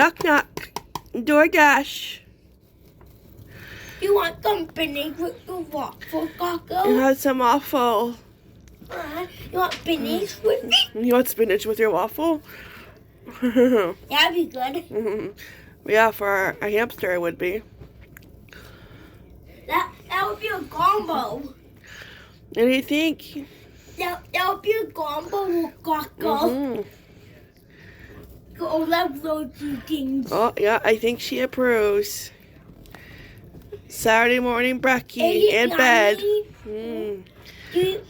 Knock, knock. DoorDash. You want some spinach with the waffle, Coco? It has some waffle. You want spinach with it? You want spinach with your waffle? That'd be good. Yeah, for a hamster it would be. That would be a combo. What do you think? That would be a combo with Coco. I love those two things. Oh, yeah, I think she approves. Saturday morning brekkie in bed. Is it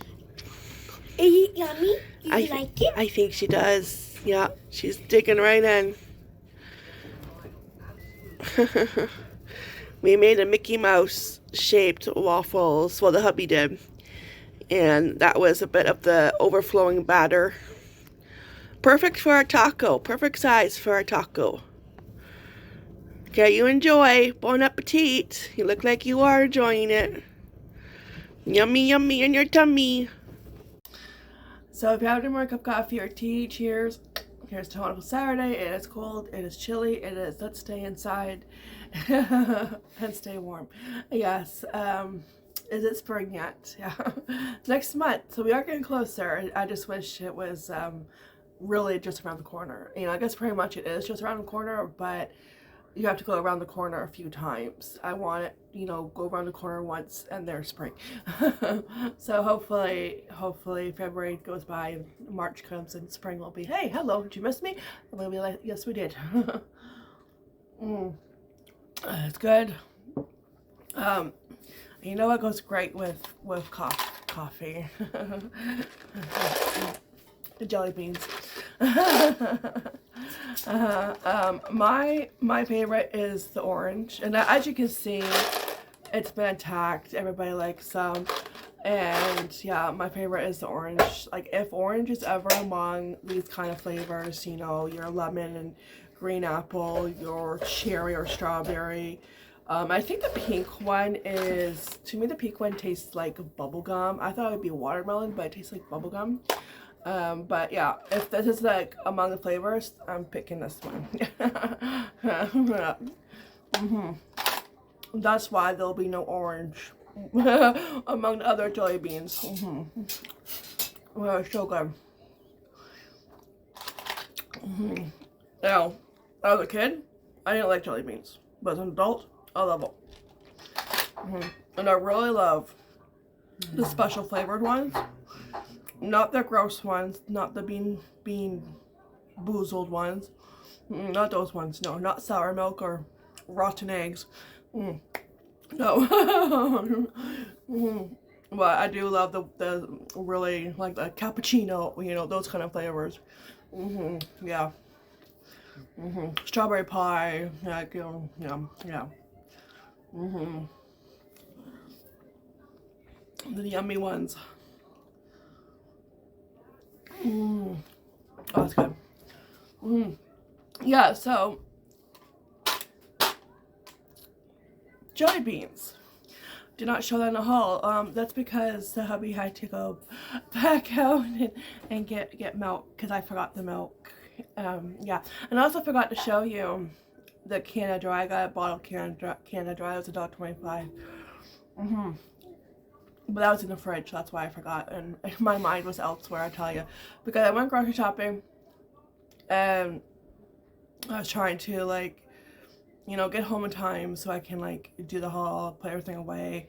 yummy? Do you like it? I think she does. Yeah, she's digging right in. We made a Mickey Mouse shaped waffles. Well, the hubby did. And that was a bit of the overflowing batter. Perfect for a taco. Perfect size for a taco. Okay, you enjoy. Bon appetit. You look like you are enjoying it. Yummy, yummy in your tummy. So if you have any more cup of coffee or tea, cheers. Here's to a wonderful Saturday. It is cold. It is chilly. It is let's stay inside and stay warm. Yes. Is it spring yet? Yeah. Next month. So we are getting closer. I just wish it was really just around the corner. You know, I guess pretty much it is just around the corner, but you have to go around the corner a few times. I want it, you know, go around the corner once and there's spring. So hopefully February goes by, March comes and spring will be, hey, hello, did you miss me? And we'll be like, yes, we did. It's good. You know what goes great with coffee? The jelly beans. My favorite is the orange, and as you can see, it's been attacked. Everybody likes some, and yeah, my favorite is the orange. Like, if orange is ever among these kind of flavors, you know, your lemon and green apple, your cherry or strawberry. I think the pink one is, to me the pink one tastes like bubblegum. I thought it would be watermelon, but it tastes like bubblegum. But yeah, if this is like among the flavors, I'm picking this one. That's why there'll be no orange among the other jelly beans. Well, it's so good. Now, as a kid, I didn't like jelly beans, but as an adult, I love them. And I really love the special flavored ones. Not the gross ones, not the bean boozled ones. Not those ones, no. Not sour milk or rotten eggs. No. But I do love the really, like the cappuccino, you know, those kind of flavors. Yeah. Strawberry pie, like, you know, yeah. The yummy ones. Oh, that's good. Yeah, so jelly beans. Did not show that in the haul. That's because the hubby had to go back out and get milk because I forgot the milk. Yeah, and I also forgot to show you the Canada Dry. I got a bottle of Canada Dry. It was $1.25. But that was in the fridge, so that's why I forgot, and my mind was elsewhere, I tell you, because I went grocery shopping, and I was trying to, like, you know, get home in time so I can, like, do the haul, put everything away,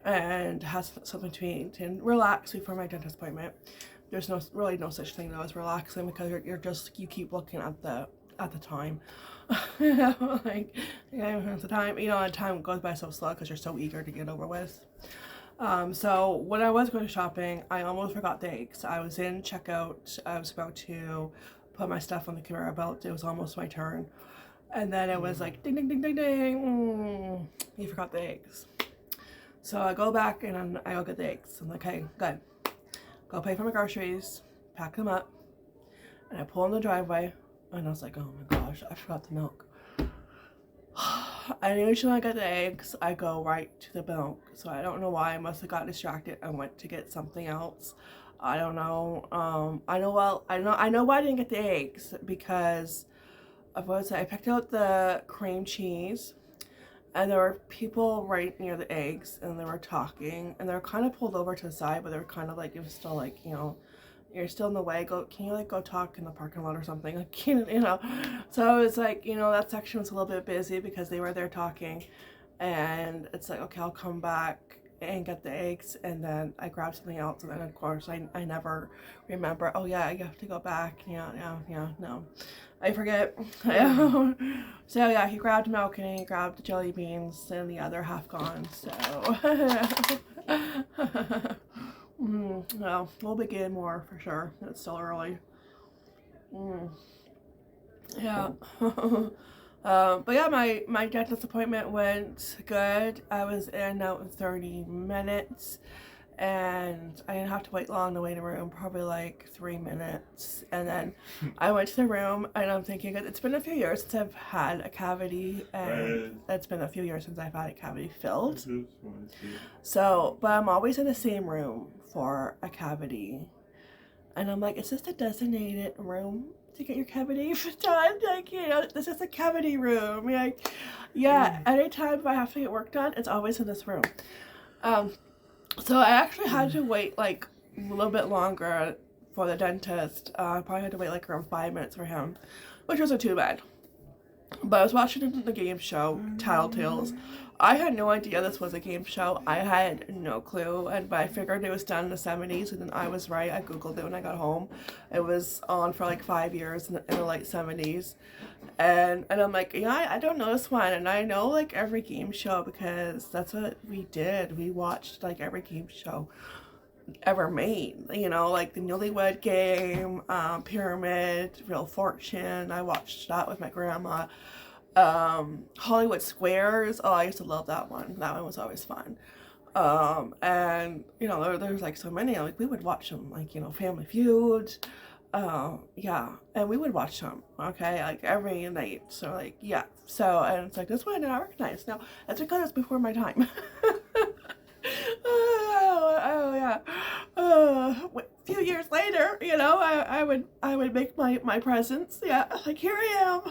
and have something to eat, and relax before my dentist appointment. There's really no such thing though as relaxing, because you keep looking at the time. Like, the time, you know, the time goes by so slow because you're so eager to get over with. So when I was going shopping, I almost forgot the eggs. I was in checkout. I was about to put my stuff on the conveyor belt. It was almost my turn. And then it was like, ding, ding, ding, ding, ding. You forgot the eggs. So I go back and I go get the eggs. I'm like, hey, good. Go pay for my groceries, pack them up. And I pull in the driveway. And I was like, oh my gosh, I forgot the milk. And usually when I get the eggs, I go right to the milk. So I don't know why. I must have got distracted and went to get something else. I don't know. I know why I didn't get the eggs, because I picked out the cream cheese, and there were people right near the eggs, and they were talking, and they were kind of pulled over to the side, but they were kind of like, it was still like, you know, you're still in the way, can you like go talk in the parking lot or something, like, you know. So it's like, you know, that section was a little bit busy because they were there talking, and it's like, okay, I'll come back and get the eggs, and then I grabbed something else, and then of course I never remember, oh yeah, you have to go back, no, I forget. So yeah, he grabbed milk and he grabbed the jelly beans, and the other half gone, so well, we'll be getting more for sure. It's still early. Yeah. But yeah, my dentist appointment went good. I was in and out in 30 minutes, and I didn't have to wait long in the waiting room, probably like 3 minutes. And then I went to the room, and I'm thinking, it's been a few years since I've had a cavity, and it's been a few years since I've had a cavity filled. So, but I'm always in the same room for a cavity. And I'm like, is this a designated room to get your cavity done? Like, you know, this is a cavity room. Like, yeah, anytime I have to get work done, it's always in this room. So I actually had to wait like a little bit longer for the dentist. I probably had to wait like around 5 minutes for him, which wasn't too bad. But I was watching the game show, Tattletales. I had no idea this was a game show. I had no clue, but I figured it was done in the 70s, and then I was right. I googled it when I got home. It was on for like 5 years in the late 70s, and I'm like, yeah, I don't know this one, and I know like every game show because that's what we did. We watched like every game show ever made, you know, like the Newlywed Game, Pyramid, Real Fortune. I watched that with my grandma. Hollywood Squares. Oh, I used to love that one. That one was always fun. And you know, there's like so many. Like we would watch them, like, you know, Family Feud. Yeah, and we would watch them. Okay, like every night. So like, yeah. So, and it's like, this one I did not recognize. No, that's because it's before my time. Oh yeah. A few years later, you know, I would make my presence. Yeah, like here I am.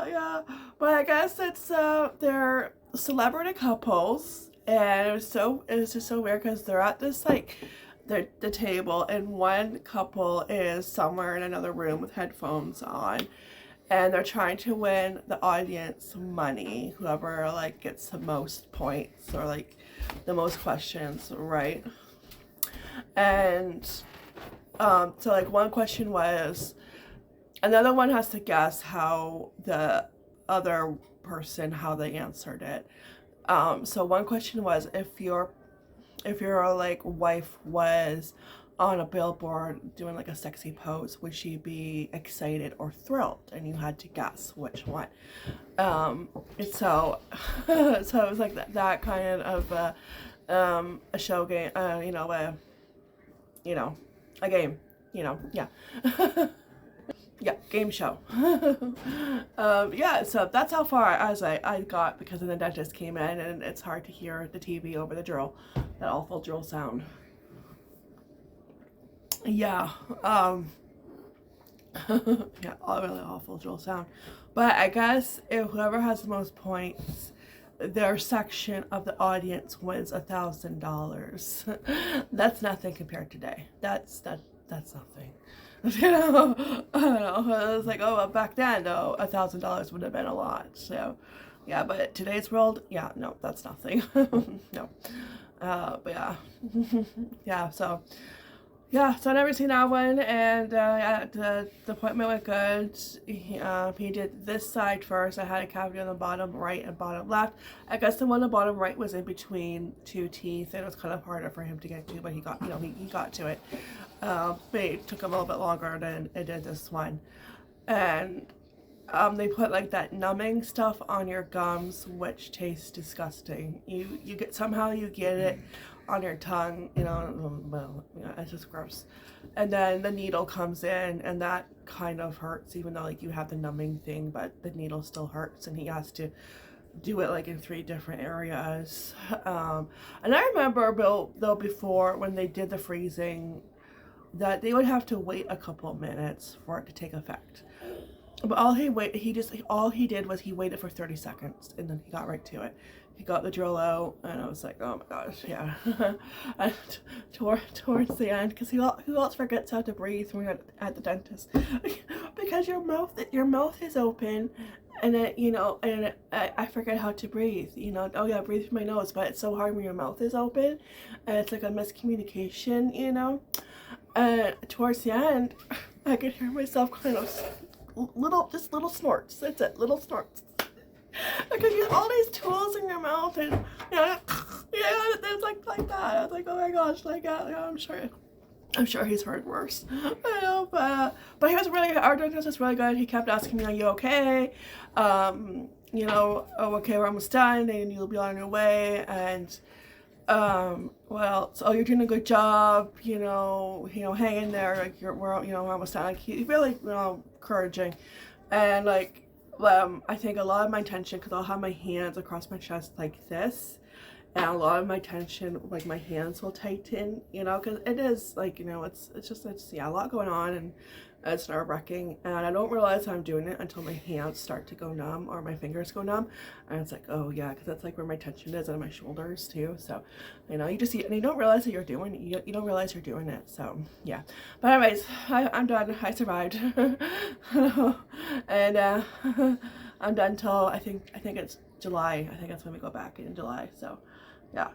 Yeah, but I guess it's they're celebrity couples, and it's just so weird because they're at this like the table, and one couple is somewhere in another room with headphones on, and they're trying to win the audience money, whoever like gets the most points or like the most questions right. And so like one question was, another one has to guess how the other person, how they answered it. So one question was, if your like wife was on a billboard doing like a sexy pose, would she be excited or thrilled? And you had to guess which one. So it was like that kind of a show game, you know, a game, you know, yeah. Yeah, game show. Yeah, so that's how far as I got, because then the dentist came in, and it's hard to hear the TV over the drill, that awful drill sound. Yeah, yeah, a really awful drill sound. But I guess if whoever has the most points, their section of the audience wins $1,000. That's nothing compared to today. That's nothing. You know, I don't know. It was like, oh, well, back then, though, $1,000 would have been a lot. So, yeah, but today's world, yeah, no, that's nothing. No. But yeah, yeah. So I've never seen that one, and yeah, the appointment went good. He did this side first. I had a cavity on the bottom right and bottom left. I guess the one on the bottom right was in between two teeth, and it was kind of harder for him to get to, but he got, you know, he got to it. But it took him a little bit longer than it did this one. And they put like that numbing stuff on your gums, which tastes disgusting. You get, somehow you get it on your tongue, you know, well, yeah, it's just gross. And then the needle comes in, and that kind of hurts, even though like you have the numbing thing, but the needle still hurts, and he has to do it like in 3 different areas. And I remember though before when they did the freezing, that they would have to wait a couple of minutes for it to take effect. But all he did was he waited for 30 seconds and then he got right to it. He got the drill out and I was like, oh my gosh, yeah. And towards the end, because who else forgets how to breathe when you're at the dentist? Because your mouth is open and it, you know, and I forget how to breathe, you know. Oh yeah, breathe through my nose, but it's so hard when your mouth is open and it's like a miscommunication, you know. And towards the end, I could hear myself kind of little snorts. That's it, little snorts. Because you have all these tools in your mouth and you know, yeah, it's like that. I was like, oh my gosh, like I'm sure he's heard worse. I know, but he was really good. Our dentist was really good. He kept asking me, are you okay? You know, oh okay, we're almost done and you'll be on your way, and well, so you're doing a good job, you know, hang in there, like we're almost done. Like he's really, you know, encouraging, and like I think a lot of my tension, because I'll have my hands across my chest like this, and a lot of my tension, like my hands will tighten, you know, because it is like, you know, it's yeah, a lot going on and it's nerve-wracking, and I don't realize I'm doing it until my hands start to go numb or my fingers go numb, and it's like, oh yeah, because that's like where my tension is, and my shoulders too. So you know, you don't realize that you're doing it. You don't realize you're doing it. So yeah, but anyways, I'm done. I survived. And I'm done till I think it's July. I think that's when we go back in July. So yeah,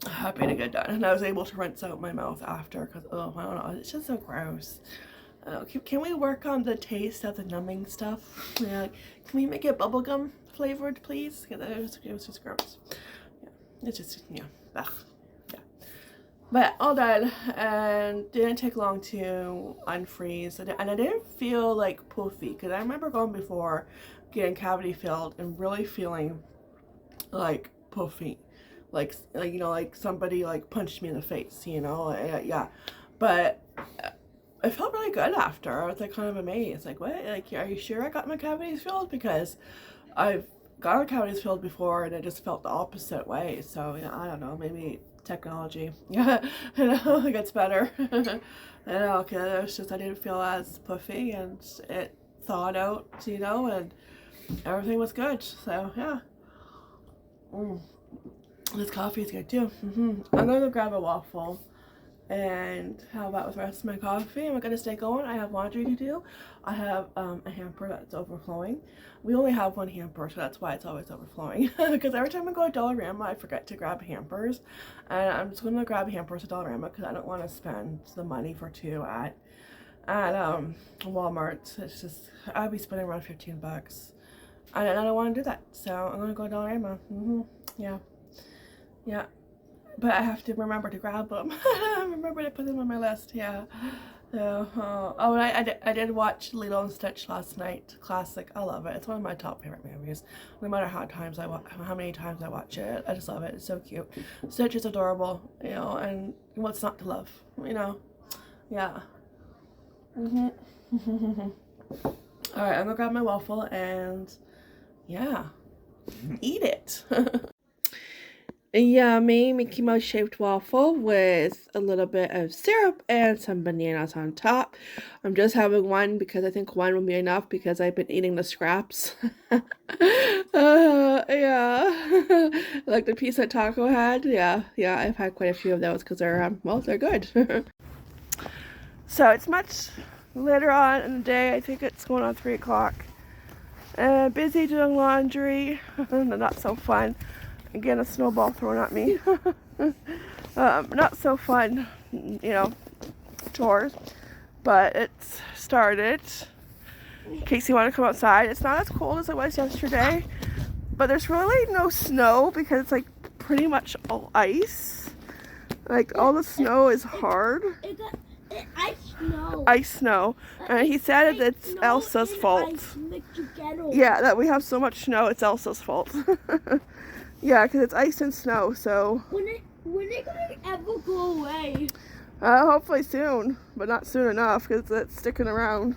happy to get done. And I was able to rinse out my mouth after, because oh, I don't know, it's just so gross. Can we work on the taste of the numbing stuff? Yeah, can we make it bubblegum flavored, please? Because it was just gross. Yeah, it's just, yeah, ugh. Yeah. But all done, and didn't take long to unfreeze, and I didn't feel like poofy, because I remember going before getting cavity filled and really feeling like poofy. Like you know, like somebody like punched me in the face, you know. Yeah, but I felt really good after. I was like kind of amazed, like, what, like, are you sure I got my cavities filled? Because I've got my cavities filled before and I just felt the opposite way. So yeah, I don't know, maybe technology, yeah, you know, it gets better. You know, because it's just I didn't feel as puffy and it thawed out, you know, and everything was good. So yeah. This coffee is good too. I'm gonna go grab a waffle and how about with the rest of my coffee. I'm gonna stay going. I have laundry to do. I have a hamper that's overflowing. We only have one hamper, so that's why it's always overflowing. Because every time I go to Dollarama, I forget to grab hampers, and I'm just gonna grab hampers at Dollarama because I don't want to spend the money for two at Walmart. It's just, I'd be spending around 15 bucks, and I don't want to do that. So I'm gonna go to Dollarama. Yeah, but I have to remember to grab them. Remember to put them on my list. Yeah. So, oh, and I did watch Lilo and Stitch last night. Classic. I love it. It's one of my top favorite movies. No matter how many times I watch it, I just love it. It's so cute. Stitch is adorable, you know, and what's not to love, you know? Yeah. All right, I'm gonna grab my waffle and yeah, eat it. Yummy Mickey Mouse shaped waffle with a little bit of syrup and some bananas on top. I'm just having one because I think one will be enough because I've been eating the scraps. Yeah. Like the piece that Taco had. Yeah, I've had quite a few of those because they're, well, they're good. So it's much later on in the day. I think it's going on 3 o'clock. Busy doing laundry. Not so fun. Again, a snowball thrown at me. Not so fun, you know, chores, but it's started. In case you want to come outside, it's not as cold as it was yesterday, but there's really no snow because it's like pretty much all ice. Like all the snow is hard. Ice snow. And he said it's Elsa's fault. Yeah, that we have so much snow, it's Elsa's fault. Yeah, because it's ice and snow, so... When are gonna ever go away? Hopefully soon, but not soon enough, because it's sticking around.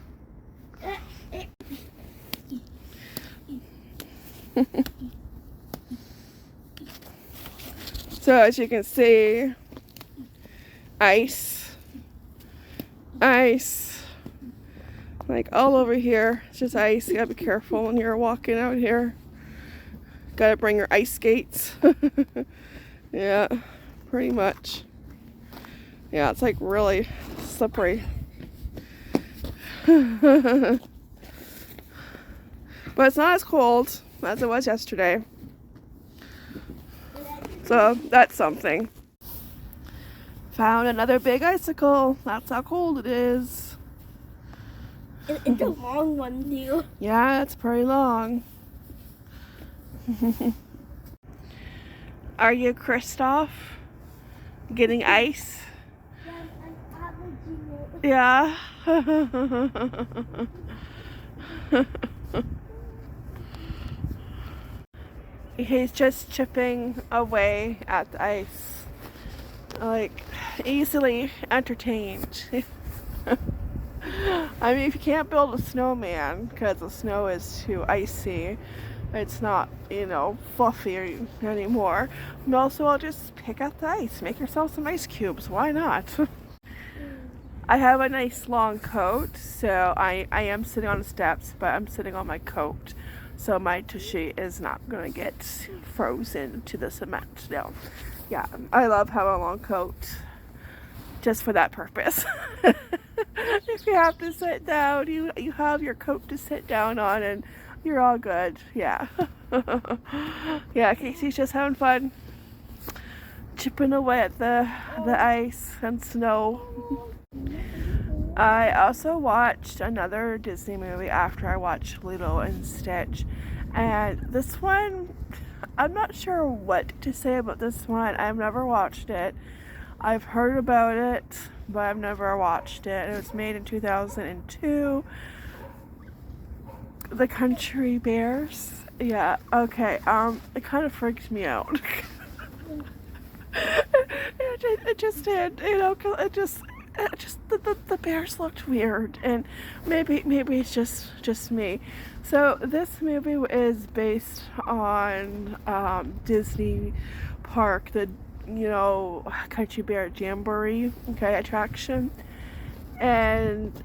So, as you can see, ice. Ice. Like all over here. It's just ice. You gotta be careful when you're walking out here. Gotta bring your ice skates. Yeah, pretty much. Yeah, it's like really slippery. But it's not as cold as it was yesterday. So that's something. Found another big icicle. That's how cold it is. It's a long one, too. Yeah, it's pretty long. Are you Kristoff? Getting ice? Yeah. He's just chipping away at the ice. Like, easily entertained. I mean, if you can't build a snowman because the snow is too icy, it's not, you know, fluffy anymore. You also will just pick up the ice. Make yourself some ice cubes. Why not? I have a nice long coat, so I am sitting on the steps, but I'm sitting on my coat. So my tushy is not going to get frozen to the cement. No. Yeah, I love having a long coat just for that purpose. If you have to sit down, you have your coat to sit down on and you're all good. Yeah. Yeah, Casey's just having fun chipping away at the ice and snow. I also watched another Disney movie after I watched Lilo and Stitch, and this one, I'm not sure what to say about this one. I've never watched it. I've heard about it, but I've never watched it. It was made in 2002. The Country Bears. Yeah, okay. It kind of freaked me out. It just did, you know, 'cause it just the bears looked weird, and maybe it's just me. So this movie is based on Disney Park, the Country Bear Jamboree, okay, attraction, and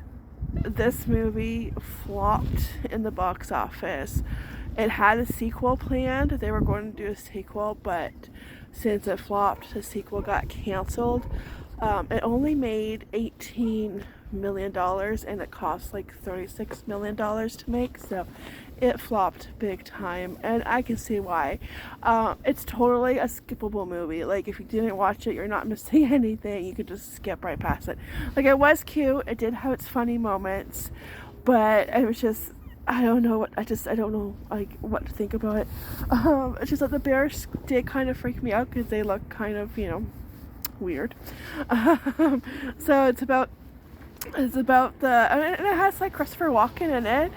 this movie flopped in the box office. It had a sequel planned. They were going to do a sequel, but since it flopped, the sequel got canceled. It only made $18 million and it cost like $36 million to make, so it flopped big time, and I can see why. It's totally a skippable movie. Like, if you didn't watch it, you're not missing anything. You could just skip right past it. Like, it was cute. It did have its funny moments, but it was just, I don't know like what to think about it. It's just that the bears did kind of freak me out because they look kind of, weird. So it's about the, and it has like Christopher Walken in it.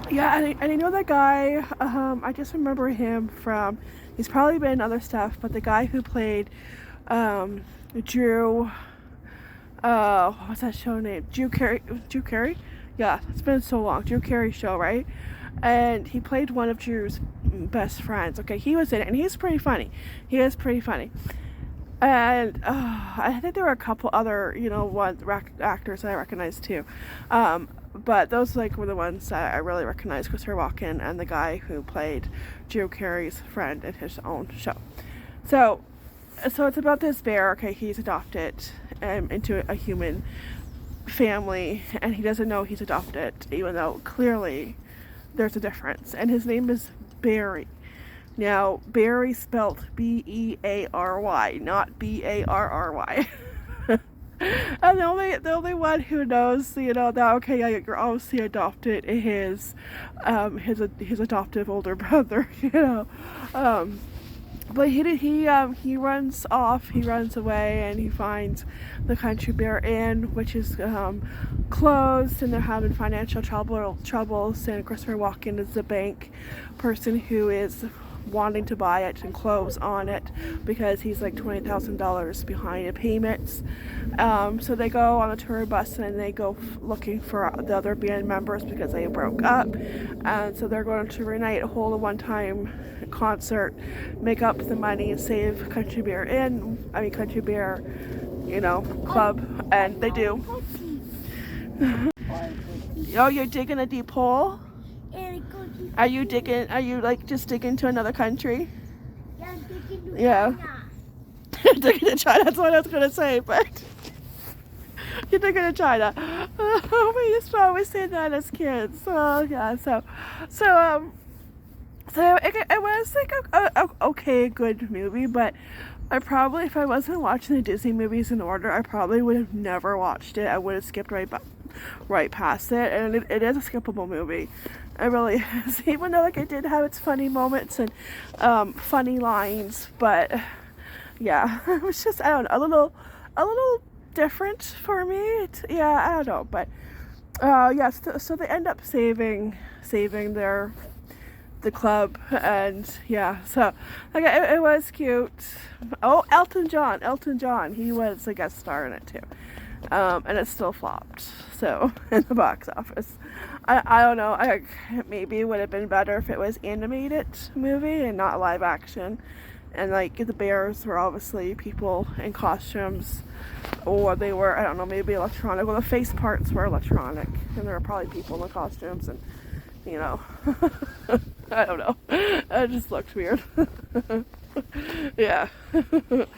Yeah, and I know that guy. I just remember him from, he's probably been in other stuff, but the guy who played Drew, what's that show name? Drew Carey? Yeah, it's been so long. Drew Carey show, right? And he played one of Drew's best friends. Okay, he was in it, and he's pretty funny. He is pretty funny. And I think there were a couple other, actors that I recognized too. But those were the ones that I really recognized: Christopher Walken and the guy who played Drew Carey's friend in his own show. So it's about this bear. Okay, he's adopted into a human family, and he doesn't know he's adopted, even though clearly there's a difference. And his name is Barry. Now, Barry spelt B-E-A-R-Y, not B-A-R-R-Y. And the only one who knows, that, okay, yeah, you're obviously adopted, is his adoptive older brother, But he runs off, he runs away, and he finds the Country Bear Inn, which is closed, and they're having financial troubles, and Christopher Walken is the bank person who is wanting to buy it and close on it because he's like $20,000 behind in payments. So they go on a tour bus and they go looking for the other band members because they broke up, and so they're going to reunite, hold a one-time concert, make up the money, and save Country Bear Club, and they do. Oh, you're digging a deep hole? Are you like just digging to another country? Yeah. Digging to China, that's what I was gonna say, but you're digging to China. We used to always say that as kids. So yeah, so it was like a okay, good movie, but I probably, if I wasn't watching the Disney movies in order, I probably would have never watched it. I would have skipped right past it, and it is a skippable movie. It really is, even though like it did have its funny moments and funny lines, but yeah, it was just, I don't know, a little different for me. Yeah, I don't know, but yes, so they end up saving the club, and yeah, so like it was cute. Oh, Elton John, he was a guest star in it too, and it still flopped, so in the box office. I don't know, maybe it would have been better if it was animated movie and not live action, and like the bears were obviously people in costumes, or they were, I don't know, maybe electronic. Well, the face parts were electronic, and there were probably people in the costumes, and you know, I don't know, it just looked weird. Yeah. So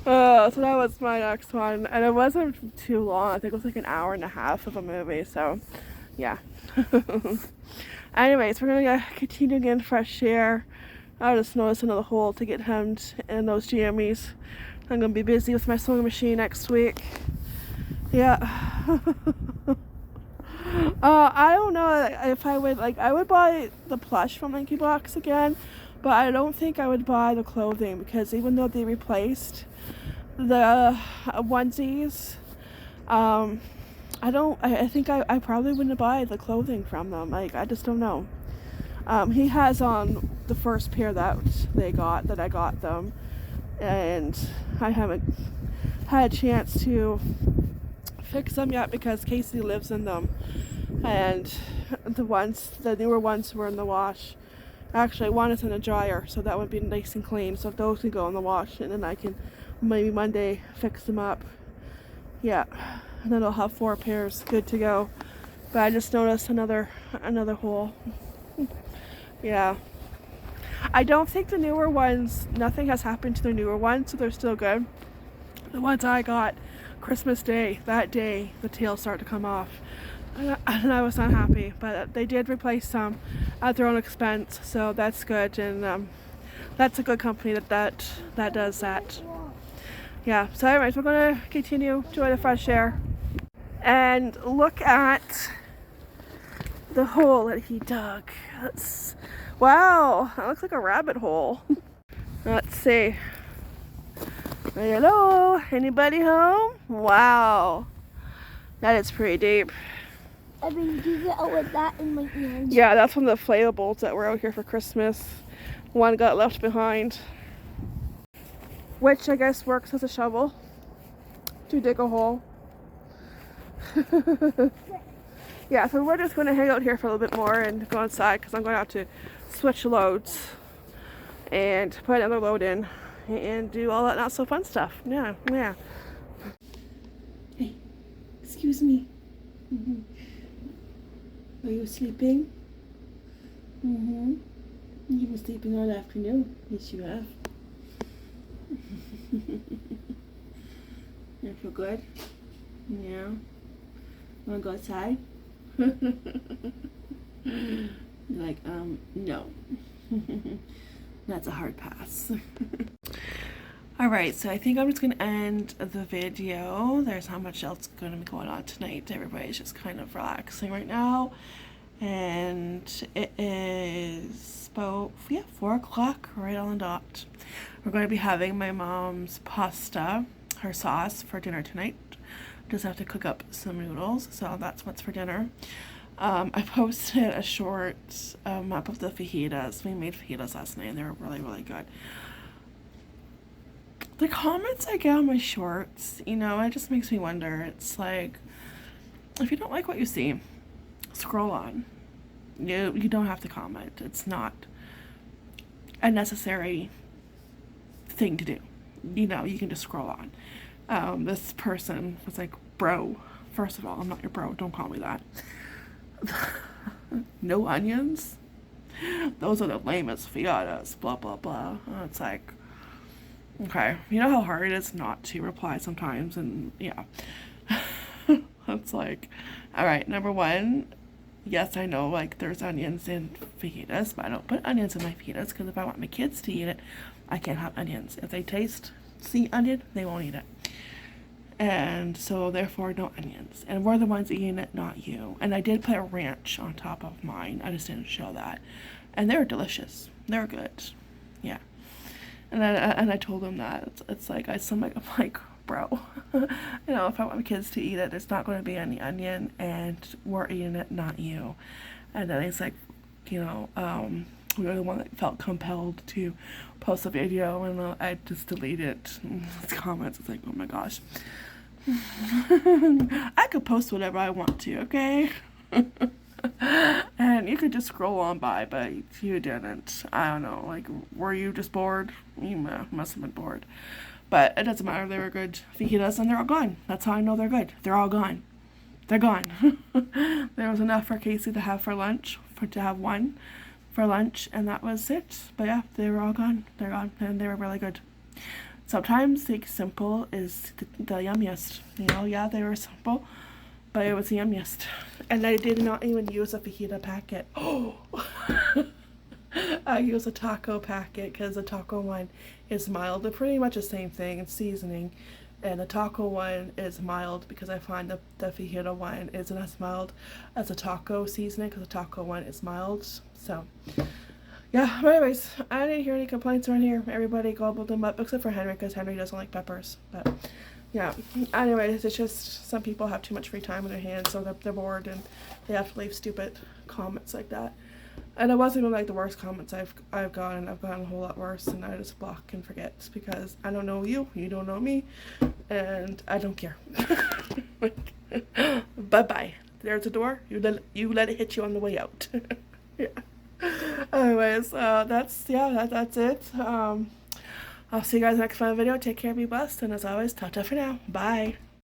that was my next one, and it wasn't too long. I think it was like an hour and a half of a movie, so yeah. Anyways, we're gonna continue getting fresh air. I just noticed another hole to get hemmed in those jammies. I'm gonna be busy with my sewing machine next week. Yeah. I don't know if I would, like, I would buy the plush from P.O Box again, but I don't think I would buy the clothing, because even though they replaced the onesies, I think I probably wouldn't buy the clothing from them. Like, I just don't know. He has on the first pair that I got them, and I haven't had a chance to fix them yet because Casey lives in them, and the newer ones were in the wash. Actually, one is in a dryer, so that would be nice and clean, so those can go in the wash, and then I can maybe Monday fix them up. Yeah, and then I'll have 4 pairs good to go. But I just noticed another hole. Yeah, I don't think the newer ones, nothing has happened to the newer ones, so they're still good. The ones I got Christmas Day, that day the tails started to come off, and I was not happy, but they did replace some at their own expense, so that's good, and that's a good company that does that. Yeah, so anyways, we're gonna continue enjoy the fresh air and look at the hole that he dug. Wow, that looks like a rabbit hole. Let's see. Hello, anybody home? Wow, that is pretty deep. I've been doing it with that in my hands. Yeah, that's one of the inflatables that were out here for Christmas. One got left behind, which I guess works as a shovel to dig a hole. Yeah, so we're just going to hang out here for a little bit more and go inside, because I'm going to have to switch loads and put another load in and do all that not so fun stuff. Yeah. Hey, excuse me. Are you sleeping? You've been sleeping all afternoon. Yes, you have. You feel good? Yeah. Wanna go outside? Like, no. That's a hard pass. Alright, so I think I'm just gonna end the video. There's not much else gonna be going on tonight. Everybody's just kind of relaxing right now. And it is about, 4 o'clock, right on the dot. We're going to be having my mom's pasta, her sauce, for dinner tonight. Just have to cook up some noodles, so that's what's for dinner. I posted a short map of the fajitas. We made fajitas last night and they were really, really good. The comments I get on my shorts, you know, it just makes me wonder. It's like, if you don't like what you see, scroll on. You don't have to comment. It's not a necessary thing to do. You know, you can just scroll on. This person was like, bro, first of all, I'm not your bro. Don't call me that. No onions? Those are the lamest fajitas, blah, blah, blah. It's like, okay. You know how hard it is not to reply sometimes? And yeah. It's like, all right, number one, yes, I know, like, there's onions in fajitas, but I don't put onions in my fajitas because if I want my kids to eat it, I can't have onions. If they see onion, they won't eat it. And so, therefore, no onions. And we're the ones eating it, not you. And I did put a ranch on top of mine. I just didn't show that. And they were delicious. They're good. Yeah. And I told them that. It's like, I'm like, bro, you know, if I want my kids to eat it, there's not going to be any onion, and we're eating it, not you. And then he's like, you know, we were the one that felt compelled to post a video, and I just deleted his comments. It's like, oh my gosh. I could post whatever I want to, okay? And you could just scroll on by, but you didn't. I don't know, like, were you just bored? You must have been bored. But it doesn't matter, they were good fajitas and they're all gone. That's how I know they're good. They're all gone. They're gone. There was enough for Casey to have for lunch, to have one for lunch, and that was it. But yeah, they were all gone. They're gone, and they were really good. Sometimes the simple is the yummiest. You know, yeah, they were simple, but it was the yummiest. And I did not even use a fajita packet. Oh! I use a taco packet because the taco one is mild. They're pretty much the same thing. It's seasoning. And the taco one is mild because I find the fajita one isn't as mild as the taco seasoning because the taco one is mild. So, yeah. But anyways, I didn't hear any complaints around here. Everybody gobbled them up except for Henry because Henry doesn't like peppers. But, yeah. Anyways, it's just some people have too much free time on their hands, so they're bored and they have to leave stupid comments like that. And it wasn't even like the worst comments I've gotten. I've gotten a whole lot worse, and I just block and forget because I don't know you, you don't know me, and I don't care. Bye-bye. There's a door. You let it hit you on the way out. Yeah. Anyways, that's it. I'll see you guys in the next fun video. Take care, be blessed, and as always, ta-ta for now. Bye.